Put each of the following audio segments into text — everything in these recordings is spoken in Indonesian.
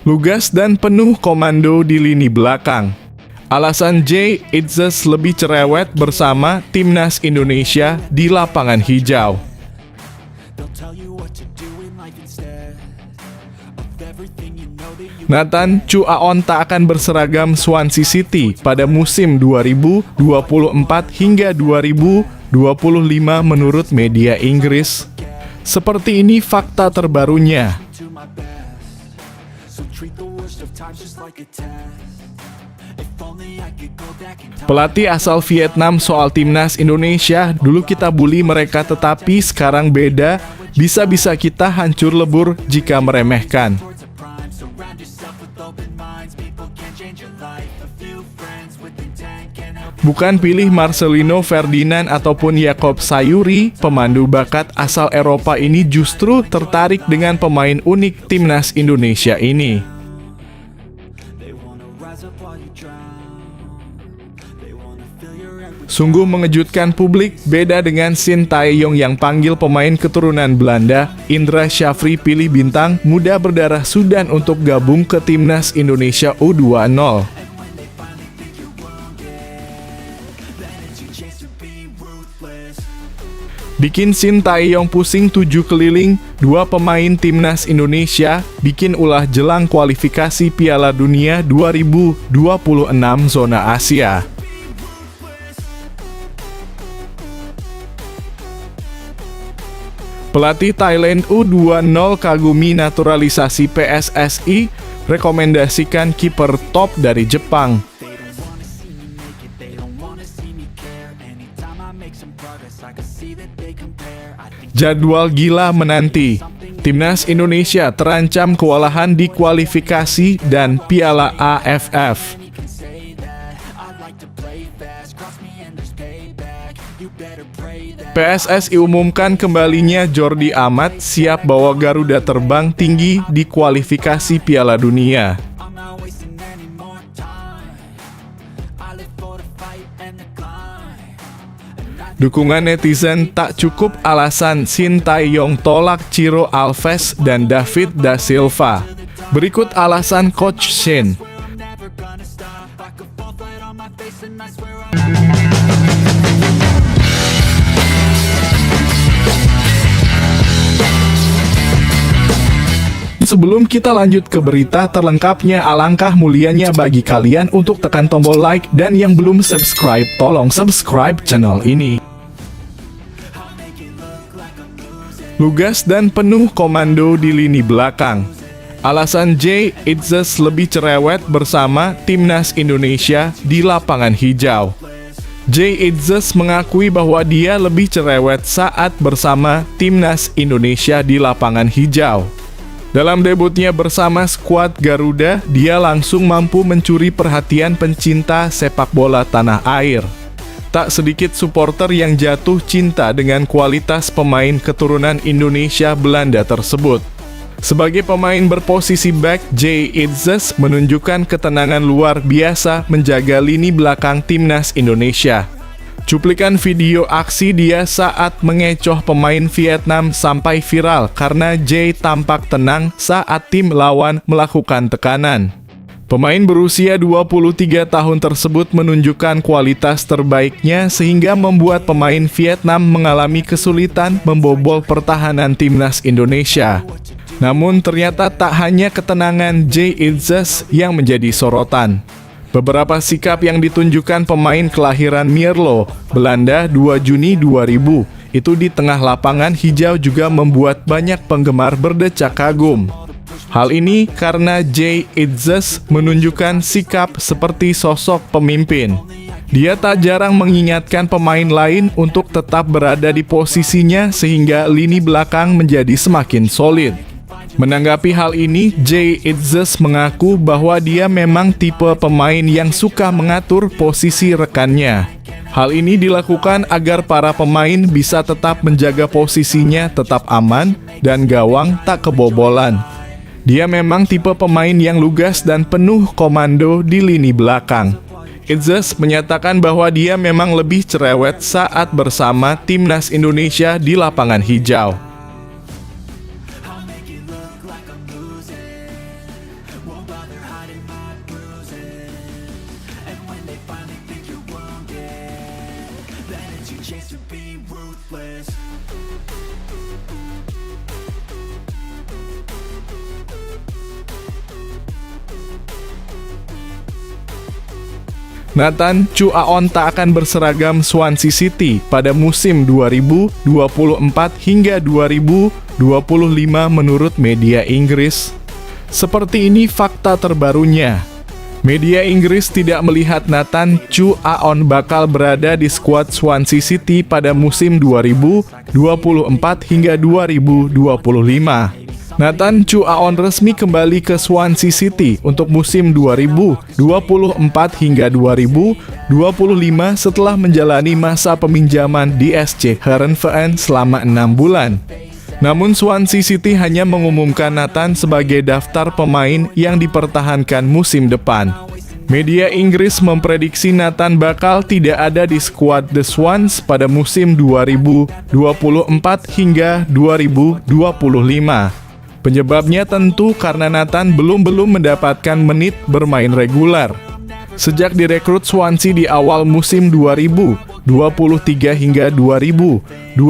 Lugas dan penuh komando di lini belakang. Alasan Jay Itzes lebih cerewet bersama timnas Indonesia di lapangan hijau. Nathan Chuaon tak akan berseragam Swansea City pada musim 2024 hingga 2025 menurut media Inggris. Seperti ini fakta terbarunya. Pelatih asal Vietnam soal timnas Indonesia, dulu kita bully mereka tetapi sekarang beda, bisa-bisa kita hancur lebur jika meremehkan. Bukan pilih Marcelino Ferdinand ataupun Yakob Sayuri, pemandu bakat asal Eropa ini justru tertarik dengan pemain unik timnas Indonesia ini. Sungguh mengejutkan publik, beda dengan Shin Tae-yong yang panggil pemain keturunan Belanda, Indra Syafri pilih bintang muda berdarah Sudan untuk gabung ke timnas Indonesia U20. Bikin Shin Tae-yong pusing 7 keliling, 2 pemain timnas Indonesia bikin ulah jelang kualifikasi Piala Dunia 2026 zona Asia. Pelatih Thailand U20 kagumi naturalisasi PSSI rekomendasikan kiper top dari Jepang. Jadwal gila menanti. Timnas Indonesia terancam kewalahan di kualifikasi dan Piala AFF. PSSI umumkan kembalinya Jordi Amat siap bawa Garuda terbang tinggi di kualifikasi Piala Dunia. Dukungan netizen tak cukup alasan Shin Tae-yong tolak Ciro Alves dan David da Silva. Berikut alasan Coach Shin. Sebelum kita lanjut ke berita terlengkapnya, alangkah mulianya bagi kalian untuk tekan tombol like dan yang belum subscribe, tolong subscribe channel ini. Lugas dan penuh komando di lini belakang. Alasan Jay Itzes lebih cerewet bersama timnas Indonesia di lapangan hijau. Jay Itzes mengakui bahwa dia lebih cerewet saat bersama timnas Indonesia di lapangan hijau. Dalam debutnya bersama skuad Garuda, dia langsung mampu mencuri perhatian pencinta sepak bola tanah air. Tak sedikit supporter yang jatuh cinta dengan kualitas pemain keturunan Indonesia Belanda tersebut. Sebagai pemain berposisi back, Jay Itzes menunjukkan ketenangan luar biasa menjaga lini belakang timnas Indonesia. Cuplikan video aksi dia saat mengecoh pemain Vietnam sampai viral karena Jay tampak tenang saat tim lawan melakukan tekanan. Pemain berusia 23 tahun tersebut menunjukkan kualitas terbaiknya sehingga membuat pemain Vietnam mengalami kesulitan membobol pertahanan timnas Indonesia. Namun ternyata tak hanya ketenangan Jay Itzes yang menjadi sorotan. Beberapa sikap yang ditunjukkan pemain kelahiran Mierlo, Belanda 2 Juni 2000, itu di tengah lapangan hijau juga membuat banyak penggemar berdecak kagum. Hal ini karena Jay Itzes menunjukkan sikap seperti sosok pemimpin. Dia tak jarang mengingatkan pemain lain untuk tetap berada di posisinya sehingga lini belakang menjadi semakin solid. Menanggapi hal ini, Jay Itzes mengaku bahwa dia memang tipe pemain yang suka mengatur posisi rekannya. Hal ini dilakukan agar para pemain bisa tetap menjaga posisinya tetap aman dan gawang tak kebobolan. Dia memang tipe pemain yang lugas dan penuh komando di lini belakang. Itzes menyatakan bahwa dia memang lebih cerewet saat bersama timnas Indonesia di lapangan hijau. to be ruthless. Nathan Chu Aon tak akan berseragam Swansea City pada musim 2024 hingga 2025 menurut media Inggris. Seperti ini fakta terbarunya. Media Inggris tidak melihat Nathan Chu Aon bakal berada di skuad Swansea City pada musim 2024 hingga 2025. Nathan Chu Aon resmi kembali ke Swansea City untuk musim 2024 hingga 2025 setelah menjalani masa peminjaman di SC Heerenveen selama 6 bulan. Namun Swansea City hanya mengumumkan Nathan sebagai daftar pemain yang dipertahankan musim depan. Media Inggris memprediksi Nathan bakal tidak ada di skuad The Swans pada musim 2024 hingga 2025. Penyebabnya tentu karena Nathan belum mendapatkan menit bermain reguler. Sejak direkrut Swansea di awal musim 2023 hingga 2024,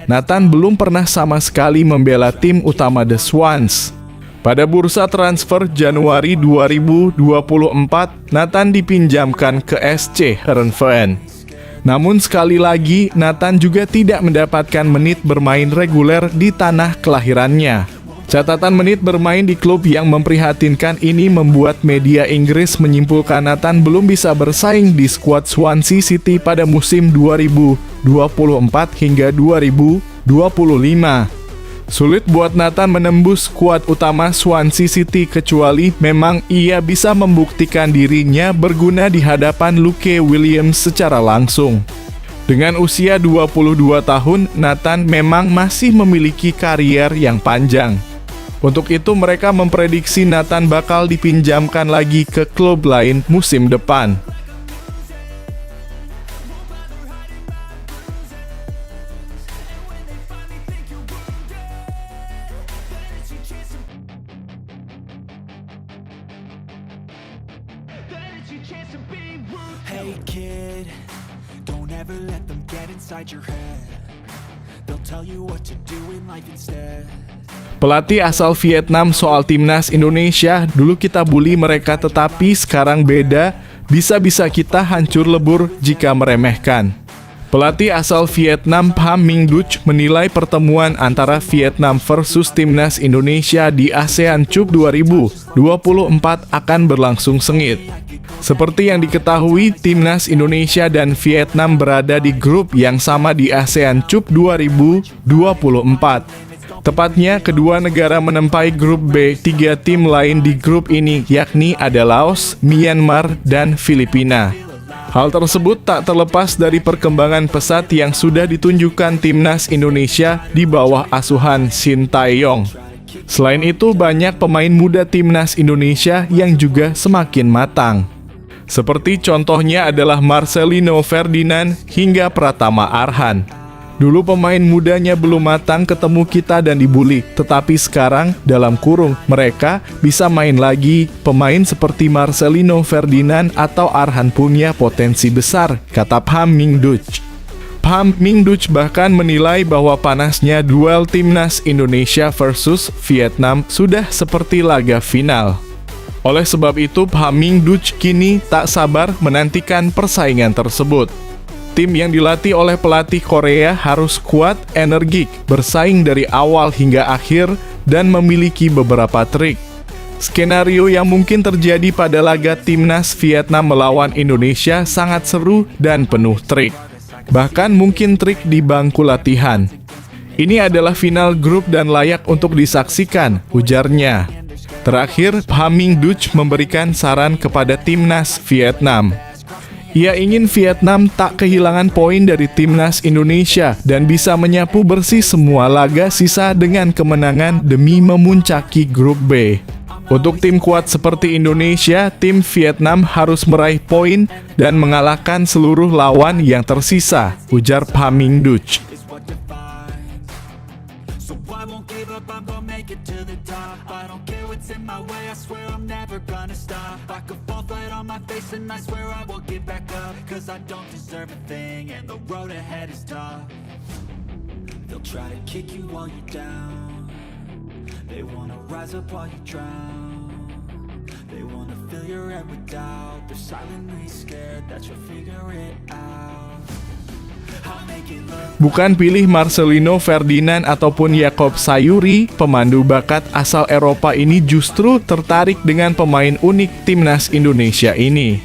Nathan belum pernah sama sekali membela tim utama The Swans. Pada bursa transfer Januari 2024, Nathan dipinjamkan ke SC Heerenveen. Namun sekali lagi, Nathan juga tidak mendapatkan menit bermain reguler di tanah kelahirannya. Catatan menit bermain di klub yang memprihatinkan ini membuat media Inggris menyimpulkan Nathan belum bisa bersaing di skuad Swansea City pada musim 2024 hingga 2025. Sulit buat Nathan menembus skuad utama Swansea City kecuali memang ia bisa membuktikan dirinya berguna di hadapan Luke Williams secara langsung. Dengan usia 22 tahun, Nathan memang masih memiliki karier yang panjang. Untuk itu mereka memprediksi Nathan bakal dipinjamkan lagi ke klub lain musim depan. Hey kid, don't ever let them get inside your head. They'll tell you what to do in life instead. Pelatih asal Vietnam soal timnas Indonesia, dulu kita bully mereka tetapi sekarang beda, bisa-bisa kita hancur lebur jika meremehkan. Pelatih asal Vietnam Pham Minh Duch menilai pertemuan antara Vietnam versus timnas Indonesia di ASEAN Cup 2024 akan berlangsung sengit. Seperti yang diketahui, timnas Indonesia dan Vietnam berada di grup yang sama di ASEAN Cup 2024. Tepatnya, kedua negara menempai grup B. 3 tim lain di grup ini yakni ada Laos, Myanmar, dan Filipina. Hal tersebut tak terlepas dari perkembangan pesat yang sudah ditunjukkan timnas Indonesia di bawah asuhan Sintayong. Selain itu, banyak pemain muda timnas Indonesia yang juga semakin matang. Seperti contohnya adalah Marcelino Ferdinand hingga Pratama Arhan. Dulu pemain mudanya belum matang ketemu kita dan dibully, tetapi sekarang dalam kurung mereka bisa main lagi. Pemain seperti Marcelino Ferdinand atau Arhan punya potensi besar, kata Pham Minh Duch. Pham Minh Duch bahkan menilai bahwa panasnya duel timnas Indonesia versus Vietnam sudah seperti laga final. Oleh sebab itu, Pham Minh Duch kini tak sabar menantikan persaingan tersebut. Tim yang dilatih oleh pelatih Korea harus kuat, energik, bersaing dari awal hingga akhir, dan memiliki beberapa trik. Skenario yang mungkin terjadi pada laga timnas Vietnam melawan Indonesia sangat seru dan penuh trik. Bahkan mungkin trik di bangku latihan. Ini adalah final grup dan layak untuk disaksikan, ujarnya. Terakhir, Pham Minh Duch memberikan saran kepada timnas Vietnam. Ia ingin Vietnam tak kehilangan poin dari timnas Indonesia dan bisa menyapu bersih semua laga sisa dengan kemenangan demi memuncaki grup B. Untuk tim kuat seperti Indonesia, tim Vietnam harus meraih poin dan mengalahkan seluruh lawan yang tersisa, ujar Pham Minh Duch. So I won't give up, I'm gonna make it to the top. I don't care what's in my way, I swear I'm never gonna stop. I could fall flat on my face and I swear I will get back up. Cause I don't deserve a thing and the road ahead is tough. They'll try to kick you while you're down. They wanna rise up while you drown. They wanna fill your head with doubt. They're silently scared that you'll figure it out. I'll make it look. Bukan pilih Marcelino Ferdinand ataupun Jakob Sayuri, pemandu bakat asal Eropa ini justru tertarik dengan pemain unik timnas Indonesia ini.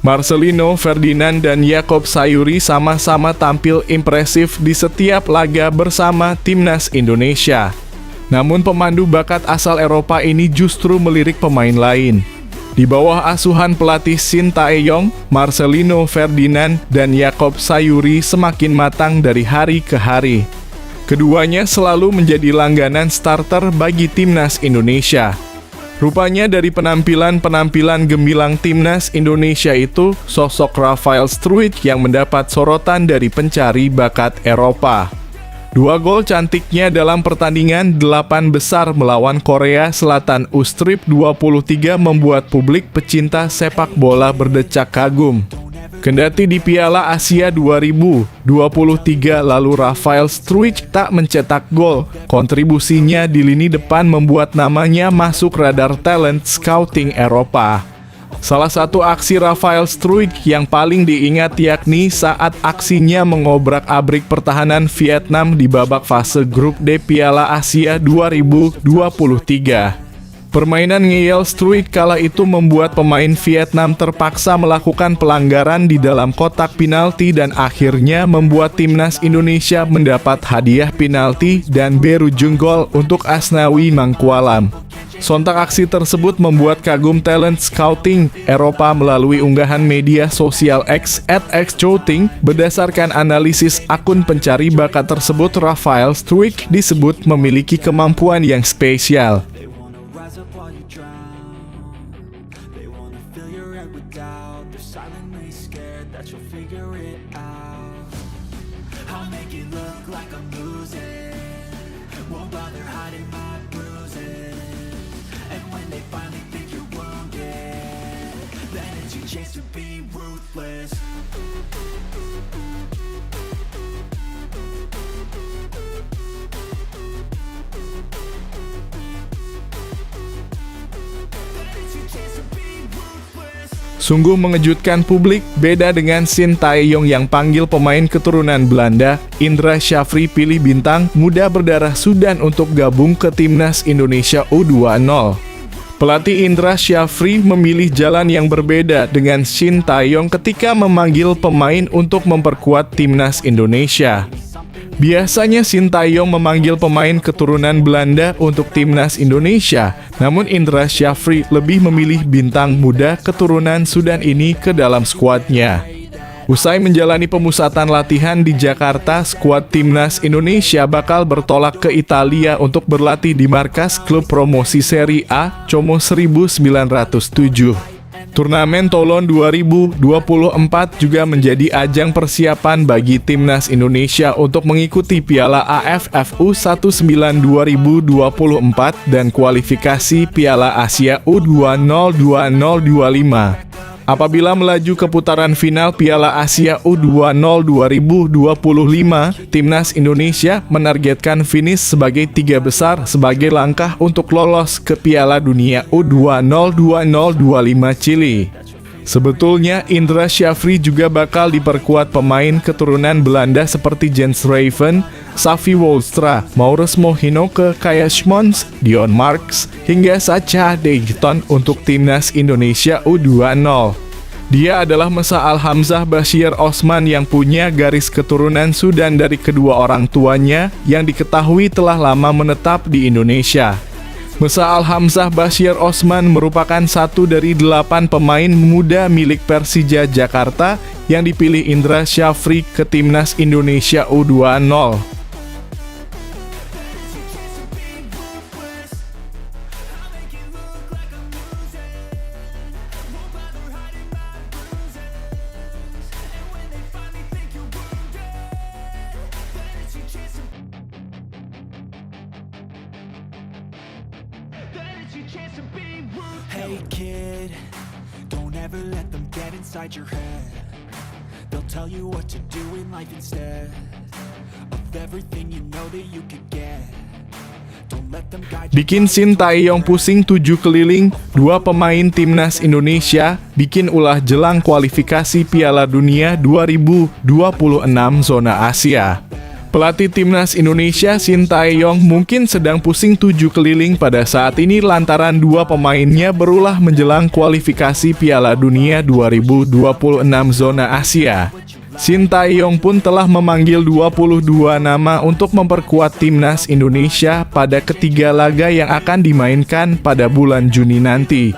Marcelino Ferdinand dan Jakob Sayuri sama-sama tampil impresif di setiap laga bersama timnas Indonesia. Namun pemandu bakat asal Eropa ini justru melirik pemain lain. Di bawah asuhan pelatih Shin Tae-yong, Marcelino Ferdinand dan Jakob Sayuri semakin matang dari hari ke hari. Keduanya selalu menjadi langganan starter bagi timnas Indonesia. Rupanya dari penampilan-penampilan gemilang timnas Indonesia itu, sosok Rafael Struijk yang mendapat sorotan dari pencari bakat Eropa. 2 gol cantiknya dalam pertandingan 8 besar melawan Korea Selatan U-Strip 23 membuat publik pecinta sepak bola berdecak kagum. Kendati di Piala Asia 2023 lalu Rafael Struijk tak mencetak gol, kontribusinya di lini depan membuat namanya masuk radar talent scouting Eropa. Salah satu aksi Rafael Struijk yang paling diingat yakni saat aksinya mengobrak-abrik pertahanan Vietnam di babak fase grup D Piala Asia 2023. Permainan ngeyel Struijk kala itu membuat pemain Vietnam terpaksa melakukan pelanggaran di dalam kotak penalti dan akhirnya membuat timnas Indonesia mendapat hadiah penalti dan berujung gol untuk Asnawi Mangkualam. Sontak aksi tersebut membuat kagum talent scouting Eropa melalui unggahan media sosial X @xscouting. Berdasarkan analisis akun pencari bakat tersebut, Rafael Struijk disebut memiliki kemampuan yang spesial. They wanna rise up while you drown. They wanna fill your head with doubt. They're silently scared that you'll figure it out. I'll make it look like I'm losing. Won't bother hiding my bruises. And when they finally think you're wounded, then it's your chance to be ruthless. Sungguh mengejutkan publik, beda dengan Shin Tae-yong yang panggil pemain keturunan Belanda, Indra Syafri pilih bintang muda berdarah Sudan untuk gabung ke timnas Indonesia U20. Pelatih Indra Syafri memilih jalan yang berbeda dengan Shin Tae-yong ketika memanggil pemain untuk memperkuat timnas Indonesia. Biasanya Shin Tae-yong memanggil pemain keturunan Belanda untuk timnas Indonesia, namun Indra Syafri lebih memilih bintang muda keturunan Sudan ini ke dalam skuadnya. Usai menjalani pemusatan latihan di Jakarta, skuad timnas Indonesia bakal bertolak ke Italia untuk berlatih di markas klub promosi Serie A Como 1907. Turnamen Toulon 2024 juga menjadi ajang persiapan bagi timnas Indonesia untuk mengikuti Piala AFF U19 2024 dan kualifikasi Piala Asia U20 2025. Apabila melaju ke putaran final Piala Asia U20 2025, timnas Indonesia menargetkan finish sebagai 3 besar sebagai langkah untuk lolos ke Piala Dunia U20 2025 Chili. Sebetulnya Indra Syafri juga bakal diperkuat pemain keturunan Belanda seperti Jens Raven, Safi Wolstra, Maurits Mohinoke, Kaya Schmons, Dion Marks, hingga Sacha Deighton untuk timnas Indonesia U20. Dia adalah Mesa Al-Hamzah Bashir Osman yang punya garis keturunan Sudan dari kedua orang tuanya yang diketahui telah lama menetap di Indonesia. Mesa Al-Hamzah Bashir Osman merupakan satu dari 8 pemain muda milik Persija Jakarta yang dipilih Indra Syafri ke timnas Indonesia U20. Chance to be rude. Hey kid, don't ever let them get inside your head. They'll tell you what to do in life instead of everything you know that you could get. Don't let them guide you. Bikin Sintayong pusing 7 keliling, 2 pemain timnas Indonesia bikin ulah jelang kualifikasi Piala Dunia 2026 zona Asia. Pelatih timnas Indonesia Sintayong mungkin sedang pusing 7 keliling pada saat ini lantaran 2 pemainnya berulah menjelang kualifikasi Piala Dunia 2026 zona Asia. Sintayong pun telah memanggil 22 nama untuk memperkuat timnas Indonesia pada ketiga laga yang akan dimainkan pada bulan Juni nanti.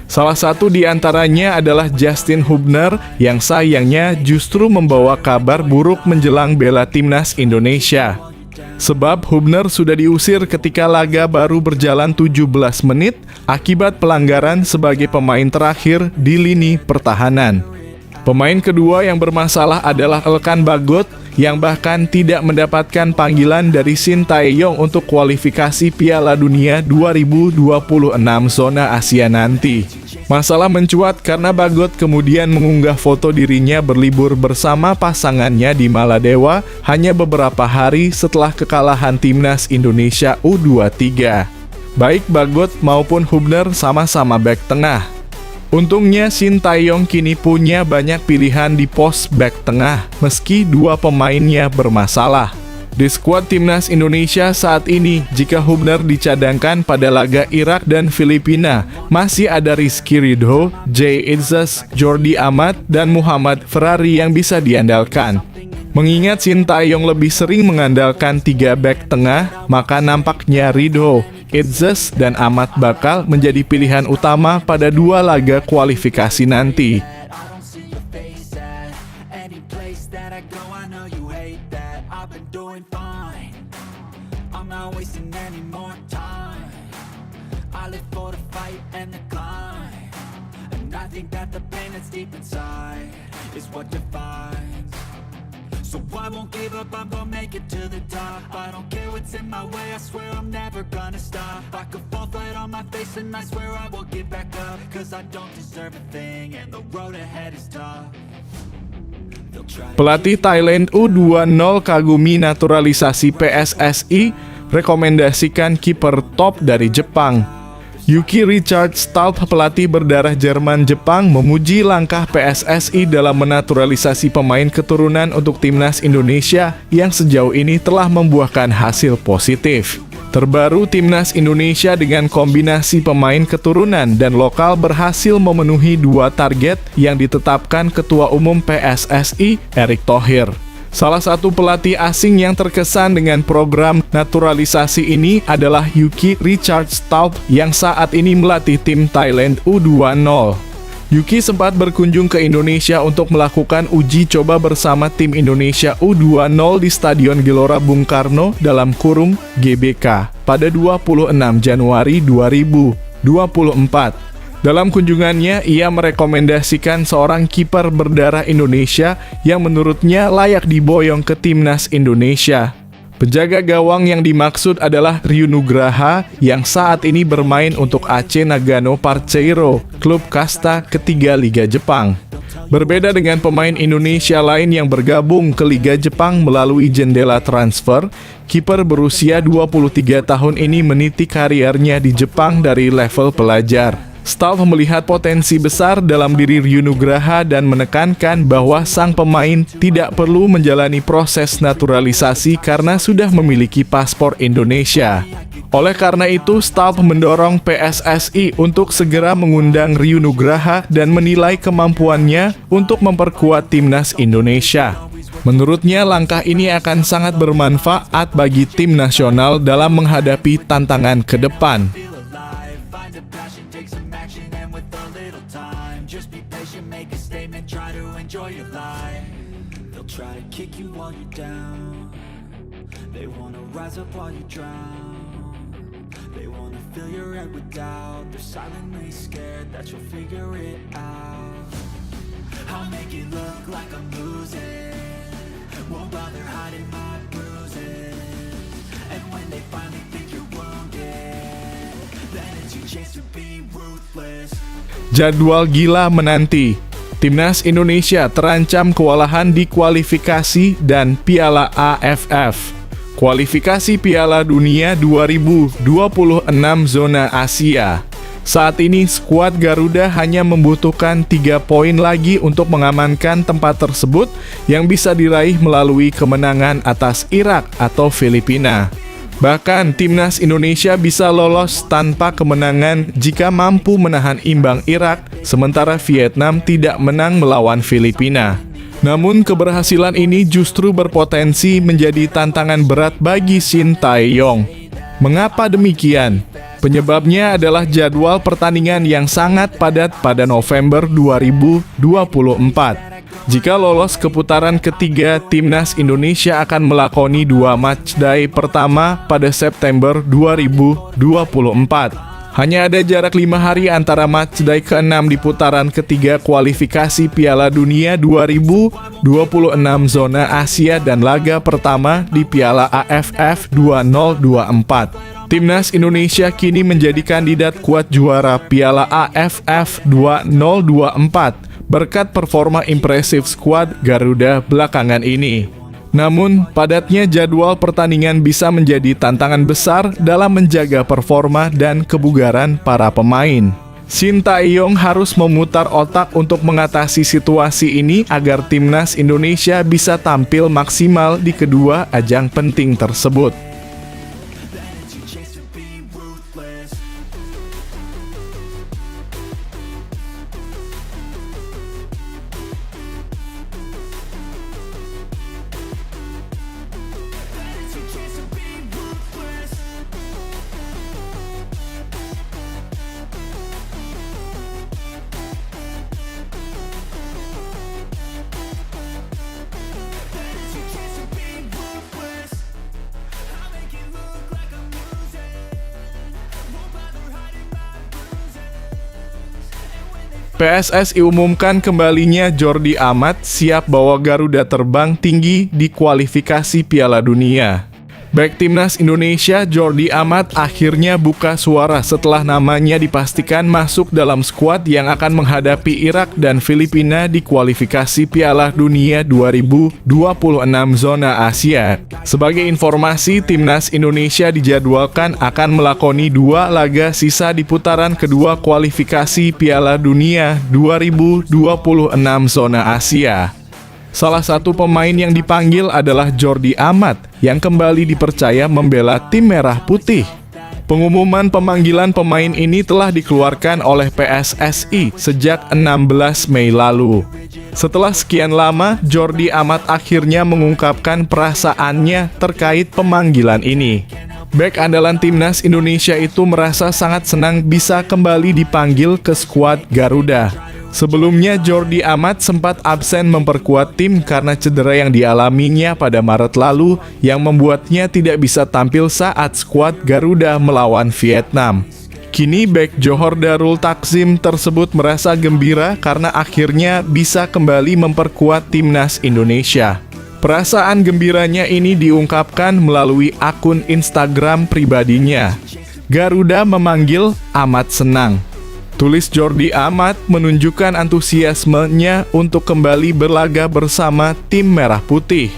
Salah satu di antaranya adalah Justin Hubner yang sayangnya justru membawa kabar buruk menjelang bela timnas Indonesia. Sebab Hubner sudah diusir ketika laga baru berjalan 17 menit akibat pelanggaran sebagai pemain terakhir di lini pertahanan. Pemain kedua yang bermasalah adalah Elkan Bagot yang bahkan tidak mendapatkan panggilan dari Sintayong untuk kualifikasi Piala Dunia 2026 zona Asia nanti. Masalah mencuat karena Bagot kemudian mengunggah foto dirinya berlibur bersama pasangannya di Maladewa hanya beberapa hari setelah kekalahan timnas Indonesia U23. Baik Bagot maupun Hubner sama-sama bek tengah. Untungnya Sintayong kini punya banyak pilihan di pos bek tengah meski 2 pemainnya bermasalah. Di skuad timnas Indonesia saat ini, jika Hubner dicadangkan pada laga Irak dan Filipina, masih ada Rizky Ridho, Jay Itzes, Jordi Amat, dan Muhammad Ferrari yang bisa diandalkan. Mengingat Sintayong lebih sering mengandalkan 3 bek tengah, maka nampaknya Ridho, Itzes, dan Amat bakal menjadi pilihan utama pada 2 laga kualifikasi nanti. So I won't give up, I'm gonna make it to the top. I don't care what's in my way, I swear I'm never gonna stop. I could fall flat on my face and I swear I will get back up. Cause I don't deserve a thing and the road ahead is tough. Pelatih Thailand U20 kagumi naturalisasi PSSI rekomendasikan kiper top dari Jepang. Yuki Richard Staub, pelatih berdarah Jerman-Jepang, memuji langkah PSSI dalam menaturalisasi pemain keturunan untuk timnas Indonesia yang sejauh ini telah membuahkan hasil positif. Terbaru, timnas Indonesia dengan kombinasi pemain keturunan dan lokal berhasil memenuhi 2 target yang ditetapkan Ketua Umum PSSI, Erick Thohir. Salah satu pelatih asing yang terkesan dengan program naturalisasi ini adalah Yuki Richard Staub yang saat ini melatih tim Thailand U20. Yuki sempat berkunjung ke Indonesia untuk melakukan uji coba bersama tim Indonesia U20 di Stadion Gelora Bung Karno (GBK) pada 26 Januari 2024. Dalam kunjungannya, ia merekomendasikan seorang kiper berdarah Indonesia yang menurutnya layak diboyong ke timnas Indonesia. Penjaga gawang yang dimaksud adalah Ryu Nugraha yang saat ini bermain untuk AC Nagano Parceiro, klub kasta ketiga Liga Jepang. Berbeda dengan pemain Indonesia lain yang bergabung ke Liga Jepang melalui jendela transfer, kiper berusia 23 tahun ini meniti karirnya di Jepang dari level pelajar. Staub melihat potensi besar dalam diri Ryu Nugraha dan menekankan bahwa sang pemain tidak perlu menjalani proses naturalisasi karena sudah memiliki paspor Indonesia. Oleh karena itu, Staub mendorong PSSI untuk segera mengundang Ryu Nugraha dan menilai kemampuannya untuk memperkuat timnas Indonesia. Menurutnya, langkah ini akan sangat bermanfaat bagi tim nasional dalam menghadapi tantangan ke depan. Try to kick you while you're down. They wanna rise up while you drown. They wanna fill your head with doubt. They're silently scared that you'll figure it out. I'll make it look like I'm losing. Won't bother hiding my bruises. And when they finally think you're wounded, then it's your chance to be ruthless. Jadwal gila menanti. Timnas Indonesia terancam kewalahan di kualifikasi dan Piala AFF. Kualifikasi Piala Dunia 2026 zona Asia. Saat ini skuad Garuda hanya membutuhkan 3 poin lagi untuk mengamankan tempat tersebut yang bisa diraih melalui kemenangan atas Irak atau Filipina. Bahkan Timnas Indonesia bisa lolos tanpa kemenangan jika mampu menahan imbang Irak, sementara Vietnam tidak menang melawan Filipina. Namun keberhasilan ini justru berpotensi menjadi tantangan berat bagi Shin Tae-yong. Mengapa demikian? Penyebabnya adalah jadwal pertandingan yang sangat padat pada November 2024. Jika lolos ke putaran ketiga, Timnas Indonesia akan melakoni 2 matchday pertama pada September 2024. Hanya ada jarak 5 hari antara matchday ke-6 di putaran ketiga kualifikasi Piala Dunia 2026 zona Asia dan laga pertama di Piala AFF 2024. Timnas Indonesia kini menjadi kandidat kuat juara Piala AFF 2024 berkat performa impresif skuad Garuda belakangan ini. Namun, padatnya jadwal pertandingan bisa menjadi tantangan besar dalam menjaga performa dan kebugaran para pemain. Shin Tae-yong harus memutar otak untuk mengatasi situasi ini agar Timnas Indonesia bisa tampil maksimal di kedua ajang penting tersebut. PSSI umumkan kembalinya Jordi Amat siap bawa Garuda terbang tinggi di kualifikasi Piala Dunia. Bek Timnas Indonesia Jordi Amat akhirnya buka suara setelah namanya dipastikan masuk dalam skuad yang akan menghadapi Irak dan Filipina di kualifikasi Piala Dunia 2026 zona Asia. Sebagai informasi, Timnas Indonesia dijadwalkan akan melakoni 2 laga sisa di putaran kedua kualifikasi Piala Dunia 2026 zona Asia. Salah satu pemain yang dipanggil adalah Jordi Amat yang kembali dipercaya membela tim Merah Putih. Pengumuman pemanggilan pemain ini telah dikeluarkan oleh PSSI sejak 16 Mei lalu. Setelah sekian lama, Jordi Amat akhirnya mengungkapkan perasaannya terkait pemanggilan ini. Bek andalan Timnas Indonesia itu merasa sangat senang bisa kembali dipanggil ke skuad Garuda. Sebelumnya, Jordi Amat sempat absen memperkuat tim karena cedera yang dialaminya pada Maret lalu yang membuatnya tidak bisa tampil saat skuad Garuda melawan Vietnam. Kini bek Johor Darul Takzim tersebut merasa gembira karena akhirnya bisa kembali memperkuat Timnas Indonesia. Perasaan gembiranya ini diungkapkan melalui akun Instagram pribadinya. Garuda memanggil Amat senang. Tulis Jordi Amat menunjukkan antusiasmenya untuk kembali berlaga bersama tim Merah Putih.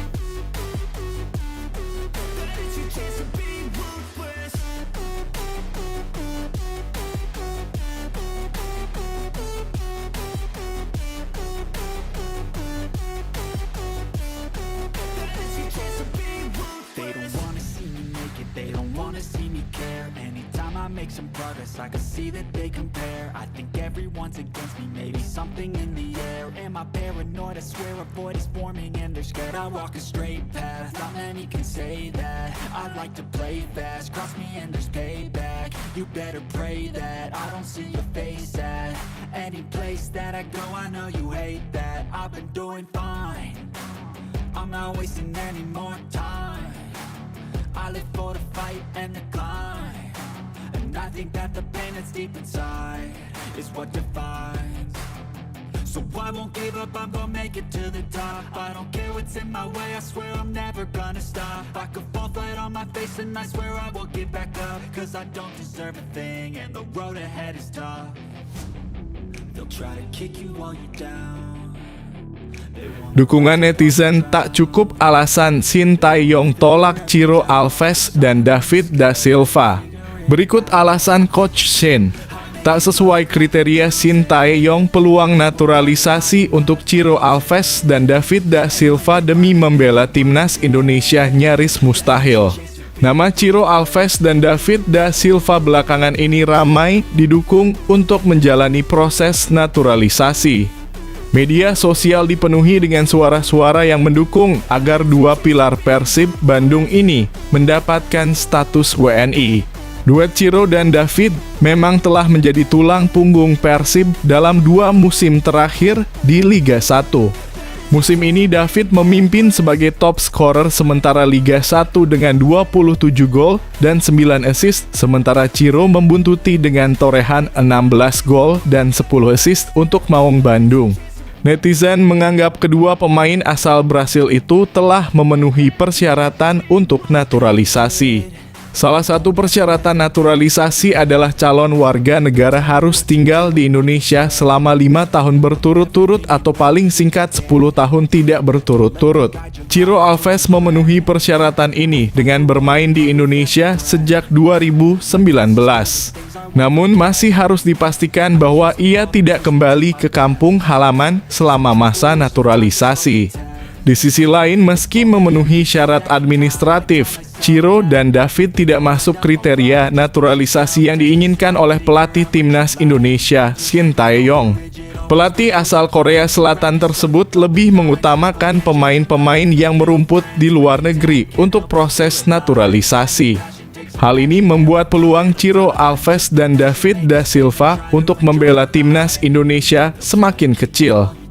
They don't wanna see me make it, they don't wanna see me care. Anytime I make some progress, I can see that they compare. I think everyone's against me, maybe something in the air. Am I paranoid? I swear a void is forming and they're scared. I walk a straight path, not many can say that. I like to play fast, cross me and there's payback. You better pray that I don't see your face at any place that I go. I know you hate that. I've been doing fine, I'm not wasting any more time. I live for the fight and the climb, and I think that the pain that's deep inside is what defines. So I won't give up, I'm gonna make it to the top. I don't care what's in my way, I swear I'm never gonna stop. I could fall flat on my face and I swear I will get back up, cause I don't deserve a thing and the road ahead is tough. They'll try to kick you while you're down. Dukungan netizen tak cukup alasan Sintayong tolak Ciro Alves dan David da Silva. Berikut alasan Coach Shin. Tak sesuai kriteria Sintayong peluang naturalisasi untuk Ciro Alves dan David da Silva demi membela timnas Indonesia nyaris mustahil. Nama Ciro Alves dan David da Silva belakangan ini ramai didukung untuk menjalani proses naturalisasi. Media sosial dipenuhi dengan suara-suara yang mendukung agar dua pilar Persib Bandung ini mendapatkan status WNI. Duet Ciro dan David memang telah menjadi tulang punggung Persib dalam 2 musim terakhir di Liga 1. Musim ini David memimpin sebagai top scorer sementara Liga 1 dengan 27 gol dan 9 assist, sementara Ciro membuntuti dengan torehan 16 gol dan 10 assist untuk Maung Bandung. Netizen menganggap kedua pemain asal Brasil itu telah memenuhi persyaratan untuk naturalisasi. Salah satu persyaratan naturalisasi adalah calon warga negara harus tinggal di Indonesia selama 5 tahun berturut-turut atau paling singkat 10 tahun tidak berturut-turut. Ciro Alves memenuhi persyaratan ini dengan bermain di Indonesia sejak 2019. Namun masih harus dipastikan bahwa ia tidak kembali ke kampung halaman selama masa naturalisasi. Di sisi lain, meski memenuhi syarat administratif, Ciro dan David tidak masuk kriteria naturalisasi yang diinginkan oleh pelatih timnas Indonesia, Sintayong. Pelatih asal Korea Selatan tersebut lebih mengutamakan pemain-pemain yang merumput di luar negeri untuk proses naturalisasi. Hal ini membuat peluang Ciro Alves dan David da Silva untuk membela timnas Indonesia semakin kecil.